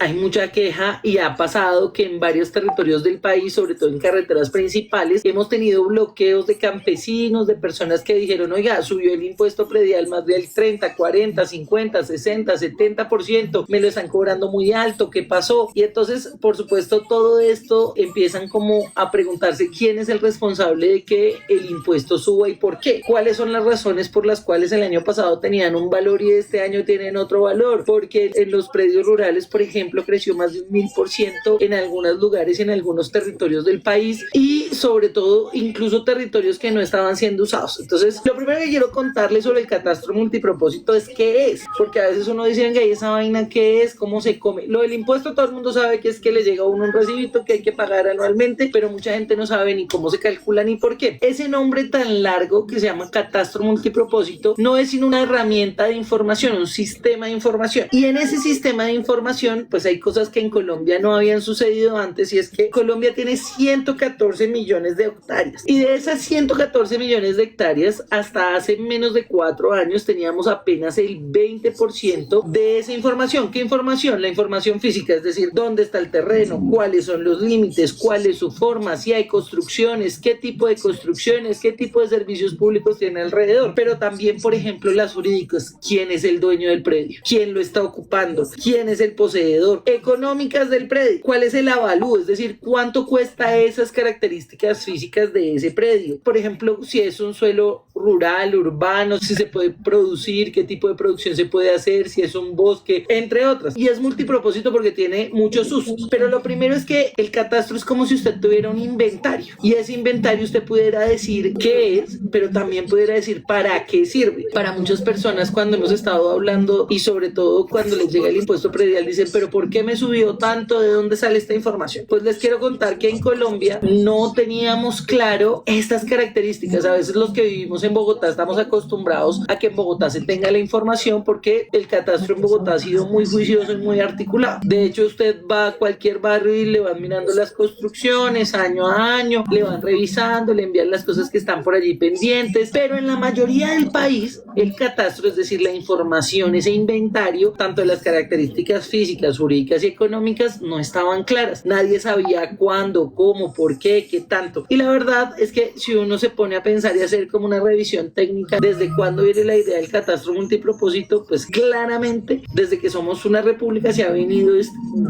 hay mucha queja y ha pasado que en varios territorios del país, sobre todo en carreteras principales, hemos tenido bloqueos de campesinos, de personas que dijeron, oiga, subió el impuesto predial más del 30, 40, 50, 60, 70%, me lo están cobrando muy alto, ¿qué pasó? Y entonces, por supuesto, todo esto empiezan como a preguntarse quién es el responsable de que el impuesto suba y por qué. ¿Cuáles son las razones por las cuales el año pasado tenían un valor y este año tienen otro valor? Porque en los predios rurales, por ejemplo, creció más de 1000% en algunos lugares y en algunos territorios del país y sobre todo incluso territorios que no estaban siendo usados. Entonces, lo primero que quiero contarles sobre el catastro multipropósito es qué es, porque a veces uno dice, venga, ¿y esa vaina qué es? ¿Cómo se come? Lo del impuesto todo el mundo sabe que es que le llega a uno un recibito que hay que pagar anualmente, pero mucha gente no sabe ni cómo se calcula ni por qué. Ese nombre tan largo que se llama catastro multipropósito no es sino una herramienta de información, un sistema de información. Y en ese sistema de información, pues hay cosas que en Colombia no habían sucedido antes, y es que Colombia tiene 114 millones de hectáreas. Y de esas 114 millones de hectáreas, hasta hace menos de 4 años teníamos apenas el 20% de esa información. ¿Qué información? La información física, es decir, dónde está el terreno, cuáles son los límites, cuál es su forma, si hay construcciones, qué tipo de construcciones, qué tipo de servicios públicos tiene alrededor. Pero también, por ejemplo, las jurídicas, quién es el dueño del predio, quién lo está ocupando, quién es el poseedor, económicas del predio, cuál es el avalúo, es decir, cuánto cuesta esas características físicas de ese predio. Por ejemplo, si es un suelo rural, urbano, si se puede producir, qué tipo de producción se puede hacer, si es un bosque, entre otras. Y es multipropósito porque tiene muchos usos. Pero lo primero es que el catastro es como si usted tuviera un inventario, y ese inventario usted pudiera decir qué es, pero también pudiera decir para qué sirve. Para muchas personas, cuando hemos estado hablando y sobre todo cuando les llega el impuesto predial, dicen, pero ¿por qué me subió tanto? ¿De dónde sale esta información? Pues les quiero contar que en Colombia no teníamos claro estas características. A veces los que vivimos en Bogotá estamos acostumbrados a que en Bogotá se tenga la información porque el catastro en Bogotá ha sido muy juicioso y muy articulado. De hecho, usted va a cualquier barrio y le van mirando las construcciones año a año, le van revisando, le envían las cosas que están por allí pendientes, pero en la mayoría del país el catastro, es decir, la información, ese inventario, tanto de las características físicas, jurídicas y económicas, no estaban claras. Nadie sabía cuándo, cómo, por qué, qué tanto. Y la verdad es que si uno se pone a pensar y hacer como una revisión técnica, desde cuándo viene la idea del catastro multipropósito, pues claramente desde que somos una república se ha venido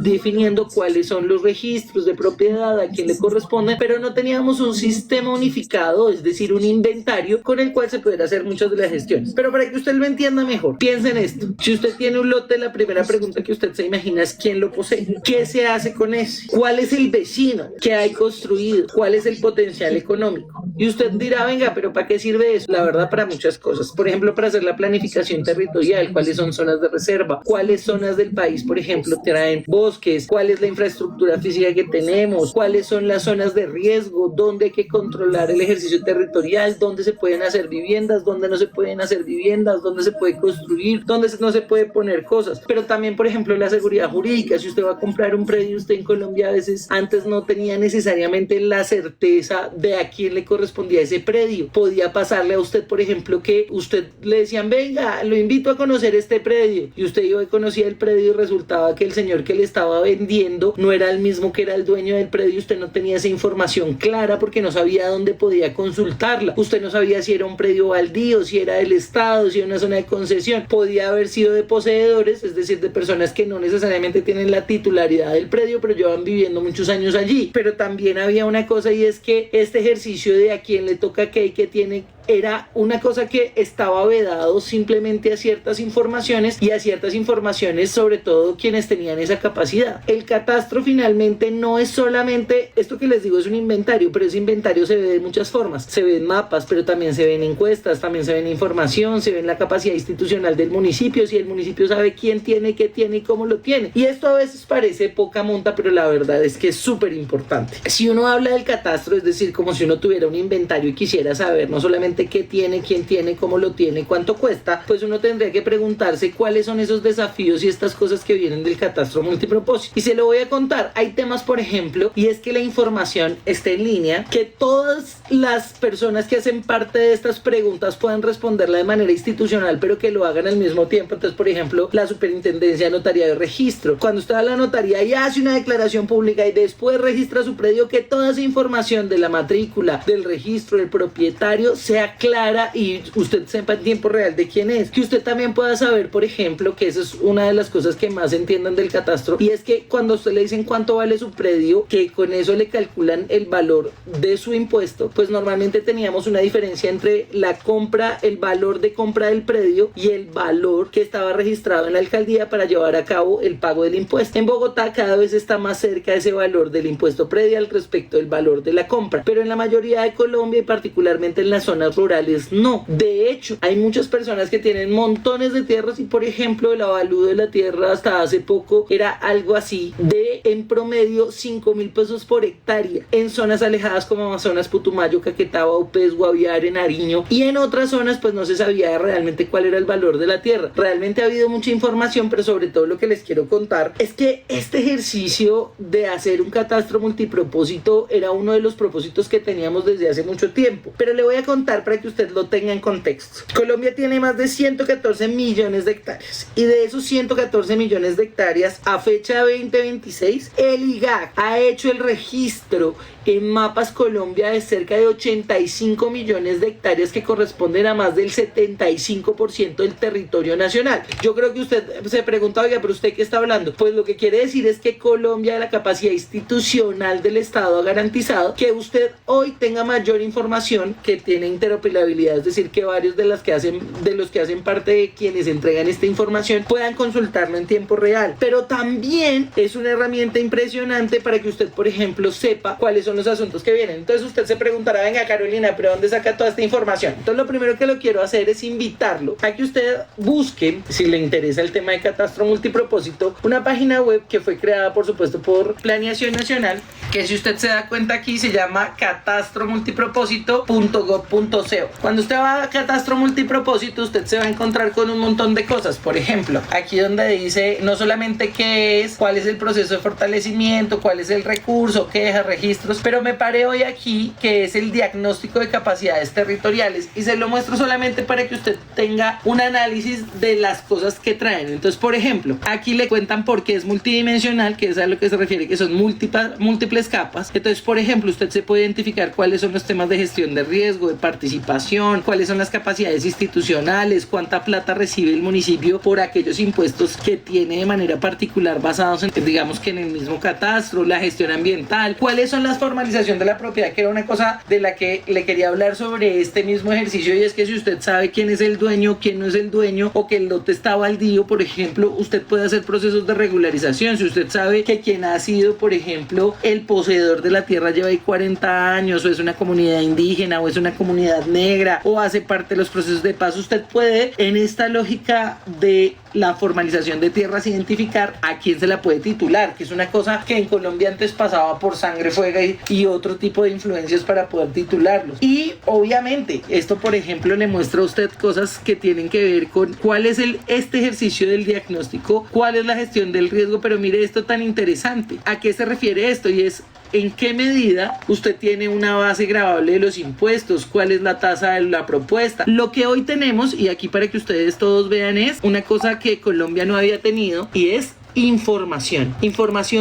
definiendo cuáles son los registros de propiedad, a quién le corresponden, pero no teníamos un sistema unificado, es decir, un inventario con el cual se pudiera hacer muchas de las gestiones. Pero para que usted lo entienda mejor, piense en esto. Si usted tiene un lote, la primera pregunta que usted se imagina es quién lo posee, qué se hace con ese, cuál es el vecino, qué hay construido, cuál es el potencial económico. Y usted dirá, venga, pero ¿para qué sirve eso? La verdad, para muchas cosas. Por ejemplo, para hacer la planificación territorial, cuáles son zonas de reserva, cuáles zonas del país, por ejemplo, traen bosques, cuál es la infraestructura física que tenemos, cuáles son las zonas de riesgo, dónde hay que controlar el ejercicio territorial, dónde se pueden hacer viviendas, dónde no se pueden hacer viviendas, dónde se puede construir, dónde no se puede poner cosas. Pero también, por ejemplo, la seguridad jurídica. Si usted va a comprar un predio, usted en Colombia a veces antes no tenía necesariamente la certeza de a quién le correspondía ese predio. Podía pasarle a usted, por ejemplo, que usted le decían, venga, lo invito a conocer este predio, y usted iba y conocía el predio y resultaba que el señor que le estaba vendiendo no era el mismo que era el dueño del predio. Usted no tenía esa información clara porque no sabía dónde podía consultarla. Usted no sabía si era un predio baldío, si era del Estado, si era una zona de concesión. Podía haber sido de poseedores, es decir, de personas que no necesariamente tienen la titularidad del predio, pero llevan viviendo muchos años allí. Pero también había una cosa, y es que este ejercicio de a quién le toca qué y qué tiene era una cosa que estaba vedado simplemente a ciertas informaciones, y a ciertas informaciones sobre todo quienes tenían esa capacidad. El catastro finalmente no es solamente esto que les digo, es un inventario, pero ese inventario se ve de muchas formas. Se ven mapas, pero también se ven encuestas, también se ven información, se ven la capacidad institucional del municipio, si el municipio sabe quién tiene, qué tiene y cómo lo tiene. Y esto a veces parece poca monta, pero la verdad es que es súper importante. Si uno habla del catastro, es decir, como si uno tuviera un inventario y quisiera saber no solamente realmente qué tiene, quién tiene, cómo lo tiene, cuánto cuesta, pues uno tendría que preguntarse cuáles son esos desafíos y estas cosas que vienen del catastro multipropósito. Y se lo voy a contar. Hay temas, por ejemplo, y es que la información esté en línea, que todas las personas que hacen parte de estas preguntas puedan responderla de manera institucional, pero que lo hagan al mismo tiempo. Entonces, por ejemplo, la Superintendencia de Notariado y Registro. Cuando usted va a la notaría y hace una declaración pública y después registra su predio, que toda esa información de la matrícula, del registro, del propietario sea clara y usted sepa en tiempo real de quién es. Que usted también pueda saber, por ejemplo, que esa es una de las cosas que más entiendan del catastro, y es que cuando a usted le dicen cuánto vale su predio, que con eso le calculan el valor de su impuesto, pues normalmente teníamos una diferencia entre la compra, el valor de compra del predio y el valor que estaba registrado en la alcaldía para llevar a cabo el pago del impuesto. En Bogotá cada vez está más cerca ese valor del impuesto predial respecto del valor de la compra, pero en la mayoría de Colombia y particularmente en las zonas rurales no. De hecho, hay muchas personas que tienen montones de tierras y, por ejemplo, el avalúo de la tierra hasta hace poco era algo así de, en promedio, 5.000 pesos por hectárea en zonas alejadas como Amazonas, Putumayo, Caquetá, Vaupés, Guaviare, Nariño, y en otras zonas pues no se sabía realmente cuál era el valor de la tierra. Realmente ha habido mucha información, pero sobre todo lo que les quiero contar es que este ejercicio de hacer un catastro multipropósito era uno de los propósitos que teníamos desde hace mucho tiempo, pero le voy a contar para que usted lo tenga en contexto. Colombia tiene más de 114 millones de hectáreas, y de esos 114 millones de hectáreas, a fecha 2026, el IGAC ha hecho el registro en Mapas Colombia de cerca de 85 millones de hectáreas, que corresponden a más del 75% del territorio nacional. Yo creo que usted se pregunta, oiga, pero ¿usted qué está hablando? Pues lo que quiere decir es que Colombia, la capacidad institucional del Estado, ha garantizado que usted hoy tenga mayor información, que tiene interoperabilidad, es decir, que varios de los que hacen parte de quienes entregan esta información puedan consultarlo en tiempo real. Pero también es una herramienta impresionante para que usted, por ejemplo, sepa cuáles son los asuntos que vienen. Entonces usted se preguntará, venga Carolina, ¿pero dónde saca toda esta información? Entonces lo primero que lo quiero hacer es invitarlo a que usted busque, si le interesa el tema de catastro multipropósito, una página web que fue creada, por supuesto, por Planeación Nacional, que si usted se da cuenta aquí se llama catastromultipropósito.gov.co. Cuando usted va a catastro multipropósito, usted se va a encontrar con un montón de cosas. Por ejemplo, aquí donde dice no solamente qué es, cuál es el proceso de fortalecimiento, cuál es el recurso, quejas, registros, pero me paré hoy aquí que es el diagnóstico de capacidades territoriales, y se lo muestro solamente para que usted tenga un análisis de las cosas que traen. Entonces, por ejemplo, aquí le cuentan por qué es multidimensional, que es a lo que se refiere, que son múltiples capas. Entonces, por ejemplo, usted se puede identificar cuáles son los temas de gestión de riesgo, de participación, cuáles son las capacidades institucionales, cuánta plata recibe el municipio por aquellos impuestos que tiene de manera particular basados en, digamos, que en el mismo catastro, la gestión ambiental, cuáles son las formalización de la propiedad, que era una cosa de la que le quería hablar sobre este mismo ejercicio, y es que si usted sabe quién es el dueño, quién no es el dueño, o que el lote está baldío, por ejemplo, usted puede hacer procesos de regularización. Si usted sabe que quien ha sido, por ejemplo, el poseedor de la tierra lleva ahí 40 años, o es una comunidad indígena, o es una comunidad negra, o hace parte de los procesos de paz, usted puede, en esta lógica de la formalización de tierras, identificar a quién se la puede titular, que es una cosa que en Colombia antes pasaba por sangre, fuego y otro tipo de influencias para poder titularlos. Y obviamente esto, por ejemplo, le muestra a usted cosas que tienen que ver con cuál es este ejercicio del diagnóstico, cuál es la gestión del riesgo. Pero mire esto tan interesante, ¿a qué se refiere esto? Y es en qué medida usted tiene una base gravable de los impuestos, cuál es la tasa de la propuesta. Lo que hoy tenemos, y aquí para que ustedes todos vean, es una cosa que Colombia no había tenido, y es información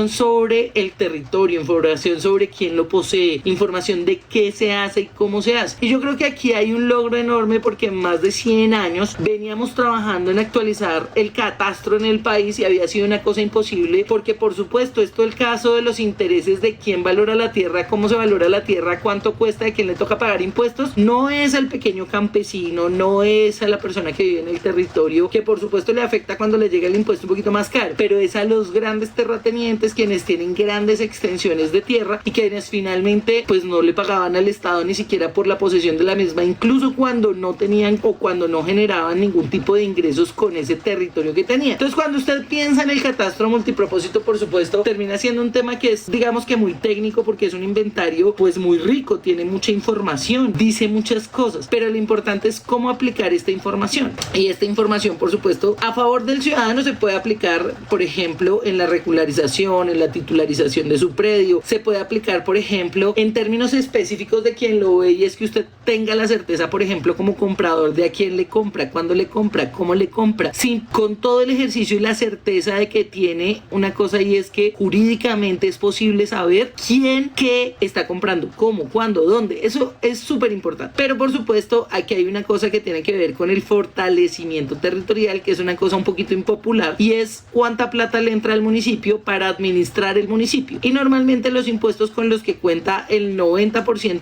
sobre el territorio, información sobre quién lo posee, información de qué se hace y cómo se hace. Y yo creo que aquí hay un logro enorme, porque en más de 100 años veníamos trabajando en actualizar el catastro en el país, y había sido una cosa imposible, porque por supuesto esto, el caso de los intereses de quién valora la tierra, cómo se valora la tierra, cuánto cuesta, de quién le toca pagar impuestos, no es al pequeño campesino, no es a la persona que vive en el territorio, que por supuesto le afecta cuando le llega el impuesto un poquito más caro, pero es a los grandes terratenientes, quienes tienen grandes extensiones de tierra y quienes finalmente pues no le pagaban al Estado ni siquiera por la posesión de la misma, incluso cuando no tenían o cuando no generaban ningún tipo de ingresos con ese territorio que tenía. Entonces, cuando usted piensa en el catastro multipropósito, por supuesto, termina siendo un tema que es, digamos que muy técnico, porque es un inventario pues muy rico, tiene mucha información, dice muchas cosas, pero lo importante es cómo aplicar esta información. Y esta información, por supuesto, a favor del ciudadano se puede aplicar, por ejemplo, en la regularización, en la titularización de su predio, se puede aplicar, por ejemplo, en términos específicos de quien lo ve, y es que usted tenga la certeza, por ejemplo, como comprador, de a quién le compra, cuándo le compra, cómo le compra, sin, con todo el ejercicio y la certeza de que tiene una cosa, y es que jurídicamente es posible saber quién, qué está comprando, cómo, cuándo, dónde. Eso es súper importante. Pero por supuesto, aquí hay una cosa que tiene que ver con el fortalecimiento territorial, que es una cosa un poquito impopular, y es cuánta plata le entra al municipio para administrar el municipio. Y normalmente los impuestos con los que cuenta el 90%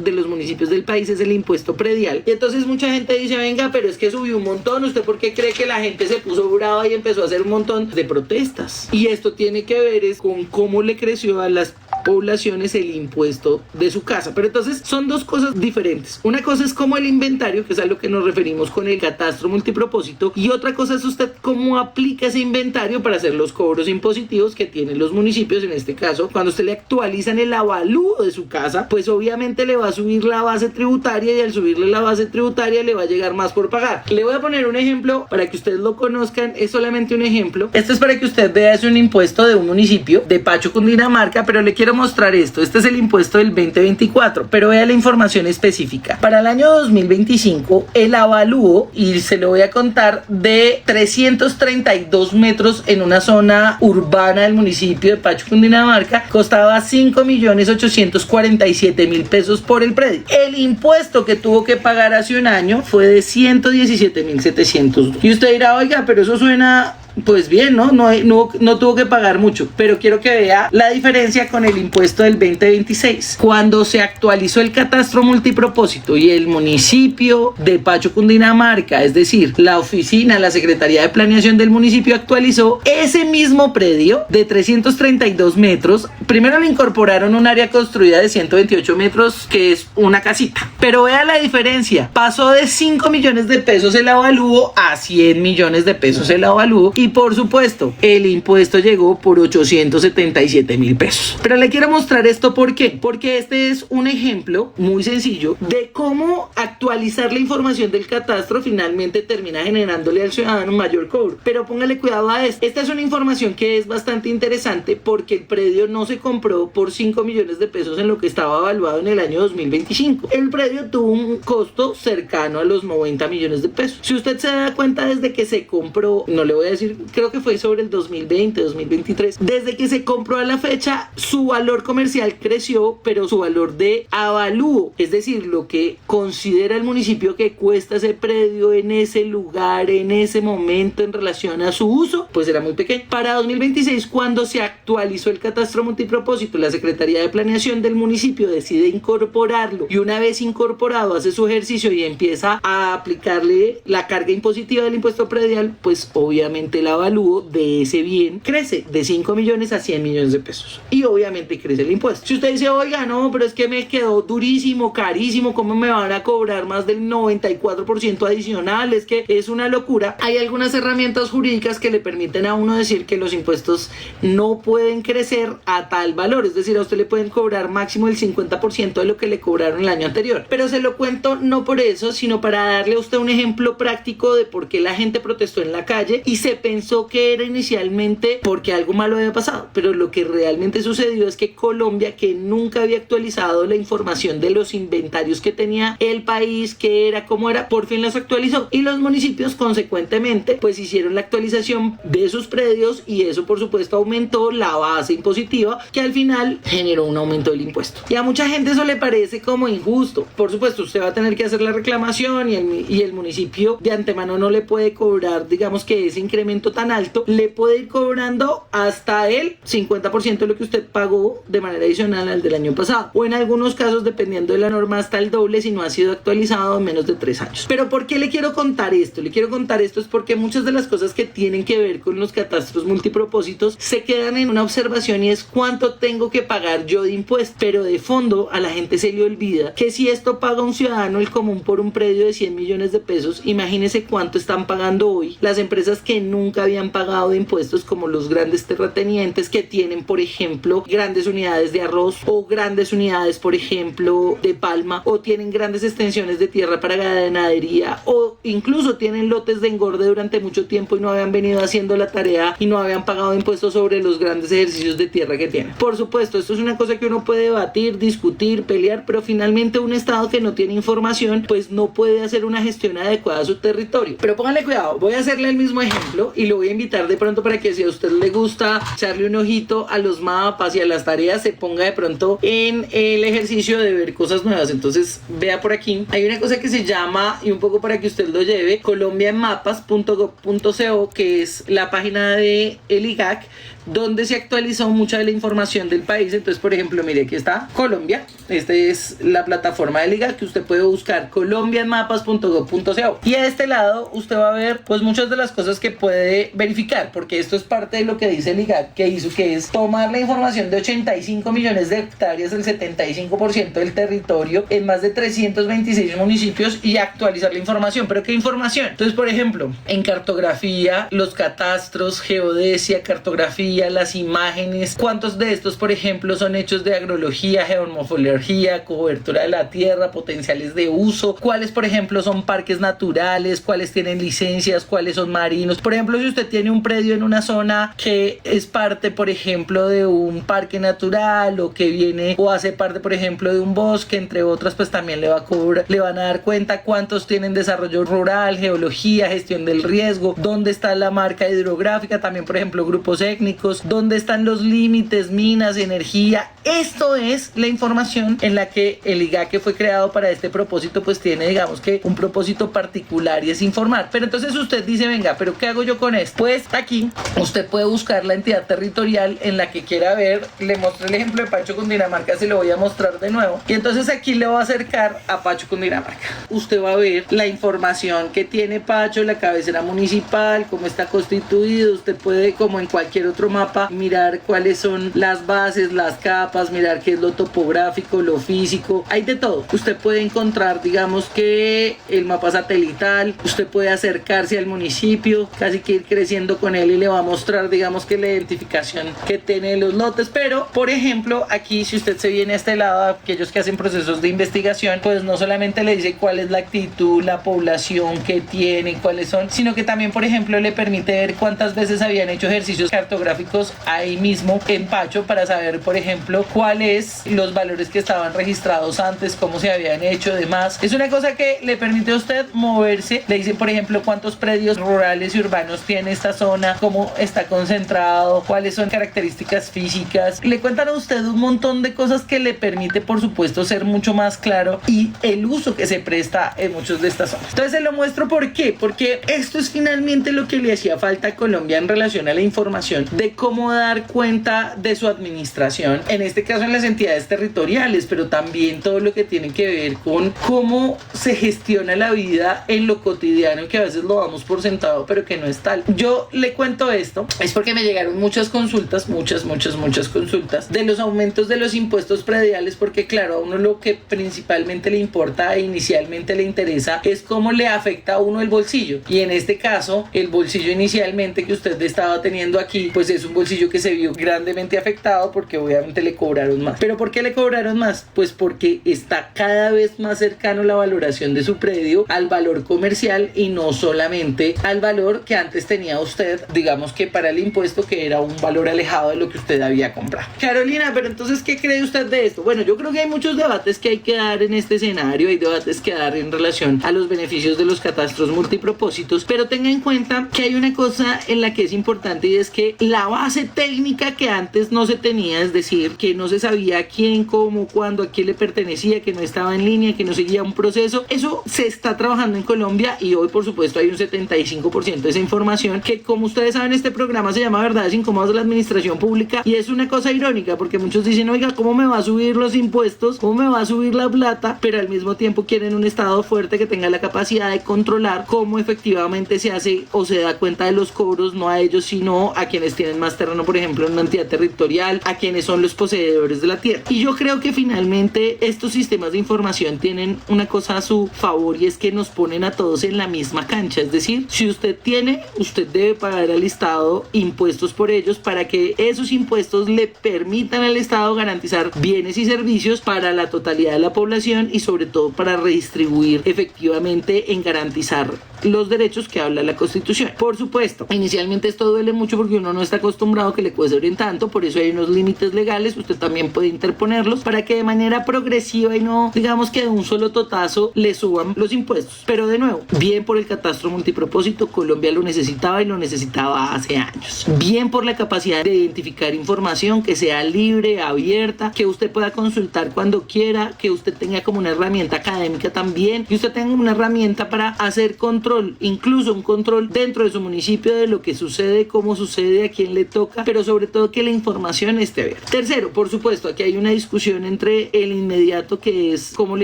de los municipios del país es el impuesto predial. Y entonces mucha gente dice, venga, pero es que subió un montón. ¿Usted por qué cree que la gente se puso brava y empezó a hacer un montón de protestas? Y esto tiene que ver es con cómo le creció a las poblaciones el impuesto de su casa. Pero entonces son dos cosas diferentes. Una cosa es como el inventario, que es a lo que nos referimos con el catastro multipropósito, y otra cosa es usted cómo aplica ese inventario para hacer los cobros impositivos que tienen los municipios. En este caso, cuando usted le actualizan el avalúo de su casa, pues obviamente le va a subir la base tributaria, y al subirle la base tributaria le va a llegar más por pagar. Le voy a poner un ejemplo para que ustedes lo conozcan, es solamente un ejemplo. Esto es para que usted vea, es un impuesto de un municipio de Pacho, Cundinamarca, pero le quiero mostrar esto. Este es el impuesto del 2024, pero vea la información específica. Para el año 2025, el avalúo, y se lo voy a contar, de 332 metros en una zona urbana del municipio de Pacho, Cundinamarca, costaba 5.847.000 pesos por el predio. El impuesto que tuvo que pagar hace un año fue de 117.700. Y usted dirá, oiga, pero eso suena pues bien, ¿no? No tuvo que pagar mucho, pero quiero que vea la diferencia con el impuesto del 2026. Cuando se actualizó el catastro multipropósito y el municipio de Pacho, Cundinamarca, es decir, la oficina, la Secretaría de Planeación del municipio, actualizó ese mismo predio de 332 metros. Primero le incorporaron un área construida de 128 metros, que es una casita. Pero vea la diferencia. Pasó de 5 millones de pesos el avalúo a 100 millones de pesos el avalúo. Y por supuesto, el impuesto llegó por 877.000 pesos. Pero le quiero mostrar esto, ¿por qué? Porque este es un ejemplo muy sencillo de cómo actualizar la información del catastro finalmente termina generándole al ciudadano un mayor cobro. Pero póngale cuidado a esto. Esta es una información que es bastante interesante, porque el predio no se compró por 5 millones de pesos en lo que estaba evaluado en el año 2025. El predio tuvo un costo cercano a los 90 millones de pesos. Si usted se da cuenta, desde que se compró, no le voy a decir, creo que fue sobre el 2020, 2023, desde que se compró a la fecha, su valor comercial creció, pero su valor de avalúo, es decir, lo que considera el municipio que cuesta ese predio en ese lugar, en ese momento, en relación a su uso, pues era muy pequeño. Para 2026, cuando se actualizó el catastro multipropósito, la Secretaría de Planeación del municipio decide incorporarlo, y una vez incorporado hace su ejercicio y empieza a aplicarle la carga impositiva del impuesto predial, pues obviamente el avalúo de ese bien crece de 5 millones a 100 millones de pesos, y obviamente crece el impuesto. Si usted dice, oiga, no, pero es que me quedó durísimo, carísimo, ¿cómo me van a cobrar más del 94% adicional? Es que es una locura. Hay algunas herramientas jurídicas que le permiten a uno decir que los impuestos no pueden crecer a tal valor, es decir, a usted le pueden cobrar máximo el 50% de lo que le cobraron el año anterior. Pero se lo cuento no por eso, sino para darle a usted un ejemplo práctico de por qué la gente protestó en la calle y se pensó que era inicialmente porque algo malo había pasado, pero lo que realmente sucedió es que Colombia, que nunca había actualizado la información de los inventarios que tenía el país, que era, cómo era, por fin los actualizó, y los municipios consecuentemente pues hicieron la actualización de sus predios, y eso por supuesto aumentó la base impositiva, que al final generó un aumento del impuesto. Y a mucha gente eso le parece como injusto. Por supuesto, usted va a tener que hacer la reclamación, y el municipio de antemano no le puede cobrar, digamos, que ese incremento aumento tan alto, le puede ir cobrando hasta el 50% de lo que usted pagó de manera adicional al del año pasado, o en algunos casos, dependiendo de la norma, hasta el doble si no ha sido actualizado en menos de 3 años. Pero ¿por qué le quiero contar esto? Le quiero contar esto es porque muchas de las cosas que tienen que ver con los catastros multipropósitos se quedan en una observación, y es cuánto tengo que pagar yo de impuestos, pero de fondo a la gente se le olvida que si esto paga un ciudadano el común por un predio de 100 millones de pesos, imagínese cuánto están pagando hoy las empresas que nunca habían pagado de impuestos, como los grandes terratenientes que tienen, por ejemplo, grandes unidades de arroz, o grandes unidades, por ejemplo, de palma, o tienen grandes extensiones de tierra para ganadería, o incluso tienen lotes de engorde durante mucho tiempo y no habían venido haciendo la tarea y no habían pagado impuestos sobre los grandes ejercicios de tierra que tienen. Por supuesto, esto es una cosa que uno puede debatir, discutir, pelear, pero finalmente un estado que no tiene información pues no puede hacer una gestión adecuada a su territorio. Pero pónganle cuidado, voy a hacerle el mismo ejemplo y lo voy a invitar de pronto para que, si a usted le gusta echarle un ojito a los mapas y a las tareas, se ponga de pronto en el ejercicio de ver cosas nuevas. Entonces vea por aquí, hay una cosa que se llama, y un poco para que usted lo lleve, colombiaenmapas.gov.co, que es la página de el IGAC, donde se actualizó mucha de la información del país. Entonces, por ejemplo, mire, aquí está Colombia. Esta es la plataforma de Liga que usted puede buscar, colombianmapas.gov.co, y a este lado usted va a ver pues muchas de las cosas que puede verificar, porque esto es parte de lo que dice Liga que hizo, que es tomar la información de 85 millones de hectáreas, el 75% del territorio, en más de 326 municipios, y actualizar la información. ¿Pero qué información? Entonces, por ejemplo, en cartografía, los catastros, geodesia, cartografía, las imágenes, cuántos de estos, por ejemplo, son hechos de agrología, geomorfología, cobertura de la tierra, potenciales de uso, cuáles, por ejemplo, son parques naturales, cuáles tienen licencias, cuáles son marinos. Por ejemplo, si usted tiene un predio en una zona que es parte, por ejemplo, de un parque natural, o que viene o hace parte, por ejemplo, de un bosque, entre otras, pues también le van a dar cuenta cuántos tienen desarrollo rural, geología, gestión del riesgo, dónde está la marca hidrográfica, también, por ejemplo, grupos étnicos, dónde están los límites, minas, energía. Esto es la información en la que el IGAC, fue creado para este propósito, pues tiene, digamos que, un propósito particular, y es informar. Pero entonces usted dice, venga, ¿pero qué hago yo con esto? Pues aquí usted puede buscar la entidad territorial en la que quiera ver. Le mostré el ejemplo de Pacho, Cundinamarca, se lo voy a mostrar de nuevo, y entonces aquí le voy a acercar a Pacho, Cundinamarca. Usted va a ver la información que tiene Pacho, la cabecera municipal, cómo está constituido. Usted puede, como en cualquier otro mapa, mirar cuáles son las bases, las capas, mirar qué es lo topográfico, lo físico, hay de todo. Usted puede encontrar, digamos que, el mapa satelital. Usted puede acercarse al municipio, casi que ir creciendo con él, y le va a mostrar, digamos que, la identificación que tiene los lotes. Pero, por ejemplo, aquí, si usted se viene a este lado, aquellos que hacen procesos de investigación, pues no solamente le dice cuál es la actitud, la población que tiene, cuáles son, sino que también, por ejemplo, le permite ver cuántas veces habían hecho ejercicios cartográficos ahí mismo en Pacho, para saber, por ejemplo, cuáles los valores que estaban registrados antes, cómo se habían hecho, demás. Es una cosa que le permite a usted moverse. Le dice, por ejemplo, cuántos predios rurales y urbanos tiene esta zona, cómo está concentrado, cuáles son características físicas. Le cuentan a usted un montón de cosas que le permite, por supuesto, ser mucho más claro, y el uso que se presta en muchos de estas zonas. Entonces se lo muestro. ¿Por qué? Porque esto es finalmente lo que le hacía falta a Colombia en relación a la información de cómo dar cuenta de su administración, en este caso en las entidades territoriales, pero también todo lo que tiene que ver con cómo se gestiona la vida en lo cotidiano, que a veces lo damos por sentado, pero que no es tal. Yo le cuento esto es porque me llegaron muchas consultas, muchas consultas de los aumentos de los impuestos prediales, porque claro, a uno lo que principalmente le importa e inicialmente le interesa es cómo le afecta a uno el bolsillo, y en este caso el bolsillo inicialmente que usted estaba teniendo aquí, pues es un bolsillo que se vio grandemente afectado, porque obviamente le cobraron más. ¿Pero por qué le cobraron más? Pues porque está cada vez más cercano la valoración de su predio al valor comercial, y no solamente al valor que antes tenía usted, digamos que para el impuesto, que era un valor alejado de lo que usted había comprado. Carolina, pero entonces, ¿qué cree usted de esto? Bueno, yo creo que hay muchos debates que hay que dar en este escenario, hay debates que dar en relación a los beneficios de los catastros multipropósitos, pero tenga en cuenta que hay una cosa en la que es importante, y es que la base técnica que antes no se tenía, es decir, que no se sabía quién, cómo, cuándo, a quién le pertenecía, que no estaba en línea, que no seguía un proceso, eso se está trabajando en Colombia, y hoy, por supuesto, hay un 75% de esa información información, que como ustedes saben, este programa se llama Verdades Incómodas de la Administración Pública, y es una cosa irónica porque muchos dicen, oiga, ¿cómo me va a subir los impuestos? ¿Cómo me va a subir la plata? Pero al mismo tiempo quieren un Estado fuerte que tenga la capacidad de controlar cómo efectivamente se hace o se da cuenta de los cobros, no a ellos, sino a quienes tienen más terreno, por ejemplo, en una entidad territorial, a quienes son los poseedores de la tierra. Y yo creo que finalmente estos sistemas de información tienen una cosa a su favor, y es que nos ponen a todos en la misma cancha. Es decir, si usted tiene, usted debe pagar al Estado impuestos por ellos para que esos impuestos le permitan al Estado garantizar bienes y servicios para la totalidad de la población, y sobre todo para redistribuir efectivamente en garantizar los derechos que habla la Constitución. Por supuesto, inicialmente esto duele mucho porque uno no está acostumbrado a que le cueste tanto, por eso hay unos límites legales, usted también puede interponerlos para que de manera progresiva y no digamos que de un solo totazo le suban los impuestos. Pero de nuevo, bien por el catastro multipropósito, Colombia lo necesitaba y lo necesitaba hace años. Bien por la capacidad de identificar información que sea libre, abierta, que usted pueda consultar cuando quiera, que usted tenga como una herramienta académica también, y usted tenga una herramienta para hacer control, incluso un control dentro de su municipio de lo que sucede, cómo sucede, a quién le toca, pero sobre todo que la información esté abierta. Tercero, por supuesto, aquí hay una discusión entre el inmediato, que es cómo la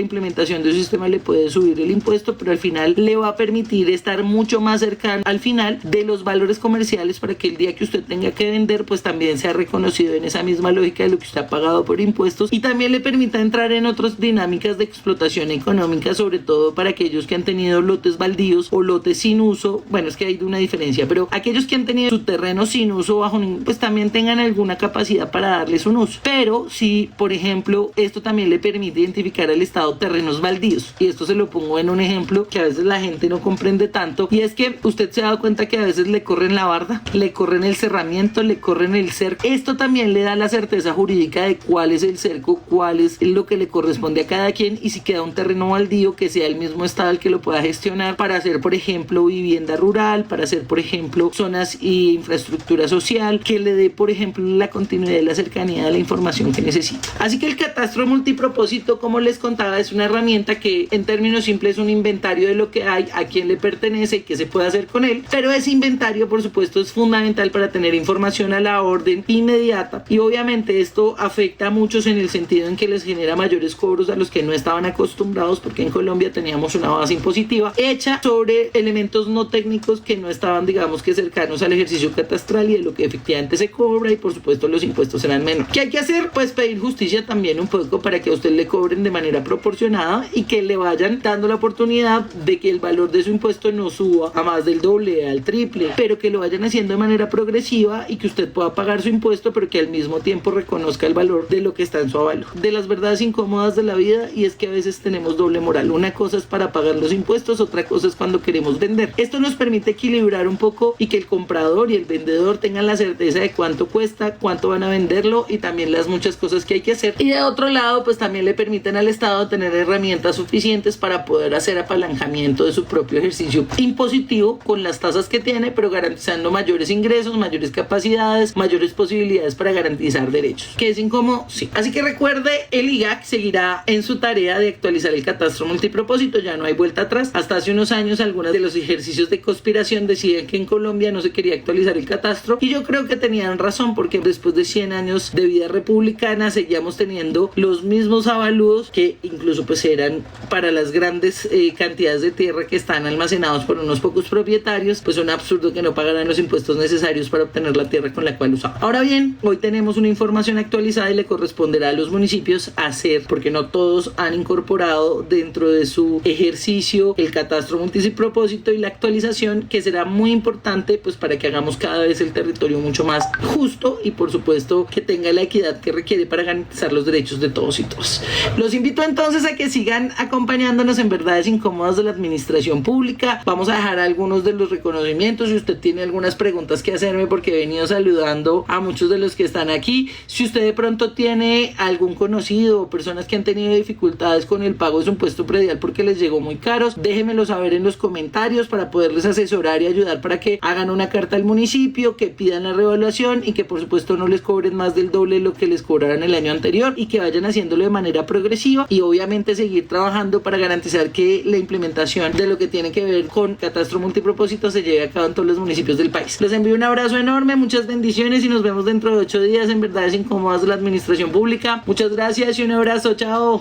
implementación de un sistema le puede subir el impuesto, pero al final le va a permitir estar mucho más cercano al final de los valores comerciales, para que el día que usted tenga que vender, pues también sea reconocido en esa misma lógica de lo que usted ha pagado por impuestos, y también le permita entrar en otras dinámicas de explotación económica, sobre todo para aquellos que han tenido lotes baldíos o lotes sin uso. Bueno, es que hay una diferencia, pero aquellos que han tenido su terreno sin uso bajo ningún, pues también tengan alguna capacidad para darles un uso. Pero si, por ejemplo, esto también le permite identificar al Estado terrenos baldíos, y esto se lo pongo en un ejemplo que a veces la gente no comprende tanto, y es que usted se ha dado cuenta que a veces le corren la barda, le corren el cerramiento, le corren el cerco. Esto también le da la certeza jurídica de cuál es el cerco, cuál es lo que le corresponde a cada quien, y si queda un terreno baldío, que sea el mismo Estado el que lo pueda gestionar para hacer, por ejemplo, vivienda rural, para hacer, por ejemplo, zonas y infraestructura social, que le dé, por ejemplo, la continuidad y la cercanía de la información que necesita. Así que el catastro multipropósito, como les contaba, es una herramienta que en términos simples es un inventario de lo que hay, a quién le pertenece y qué se puede hacer con él, pero ese inventario, por supuesto, es fundamental para tener información a la orden inmediata, y obviamente esto afecta a muchos en el sentido en que les genera mayores cobros a los que no estaban acostumbrados, porque en Colombia teníamos una base impositiva hecha sobre elementos no técnicos que no estaban, digamos, que cercanos al ejercicio catastral y de lo que efectivamente se cobra, y por supuesto los impuestos eran menores. ¿Qué hay que hacer? Pues pedir justicia también un poco para que a usted le cobren de manera proporcionada y que le vayan dando la oportunidad de que el valor de su impuesto no suba a más del doble, al triple, pero que lo vayan haciendo de manera progresiva y que usted pueda pagar su impuesto, pero que al mismo tiempo reconozca el valor de lo que está en su avalúo. De las verdades incómodas de la vida, y es que a veces tenemos doble moral. Una cosa es para pagar los impuestos, otra cosa es cuando queremos vender. Esto nos permite equilibrar un poco y que el comprador y el vendedor tengan la certeza de cuánto cuesta, cuánto van a venderlo, y también las muchas cosas que hay que hacer. Y de otro lado, pues también le permiten al Estado tener herramientas suficientes para poder hacer apalancamiento de su propio ejercicio impositivo con las tasas que tiene, pero garantizando mayores ingresos, mayores capacidades, mayores posibilidades para garantizar derechos. ¿Que es incómodo? Sí. Así que recuerde, el IGAC seguirá en su tarea de actualizar el catastro multipropósito, ya no hay vuelta atrás. Hasta hace unos años algunos de los ejercicios de conspiración decían que en Colombia no se quería actualizar el catastro, y yo creo que tenían razón, porque después de 100 años de vida republicana seguíamos teniendo los mismos avalúos, que incluso pues eran para las grandes cantidades de tierra que están almacenados por unos pocos propietarios, pues un absurdo que no pagaran los impuestos necesarios para obtener la tierra con la cual usaban. Ahora bien, hoy tenemos una información actualizada y le corresponderá a los municipios hacer, porque no todos han incorporado dentro de su ejercicio el catastro multipropósito y la actualización, que será muy importante pues para que hagamos cada vez el territorio mucho más justo y por supuesto que tenga la equidad que requiere para garantizar los derechos de todos y todas. Los invito entonces a que sigan acompañándonos en Verdades Incómodas de la Administración Pública. Vamos a dejar algunos de los reconocimientos. Si usted tiene algunas preguntas que hacerme, porque he venido saludando a muchos de los que están aquí. Si usted de pronto tiene algún conocido o personas que han tenido dificultades con el pago de su impuesto predial porque les llegó muy caros, déjenmelo saber en los comentarios para poderles asesorar y ayudar para que hagan una carta al municipio, que pidan la revaluación y que por supuesto no les cobren más del doble de lo que les cobraron el año anterior, y que vayan haciéndolo de manera progresiva, y obviamente seguir trabajando para garantizar que la implementación de lo que tiene que ver con catastro multipropósito se lleve lleve a cabo en todos los municipios del país. Les envío un abrazo enorme, muchas bendiciones y nos vemos dentro de 8 días en Verdades Incómodas de la Administración Pública. Muchas gracias y un abrazo, chao.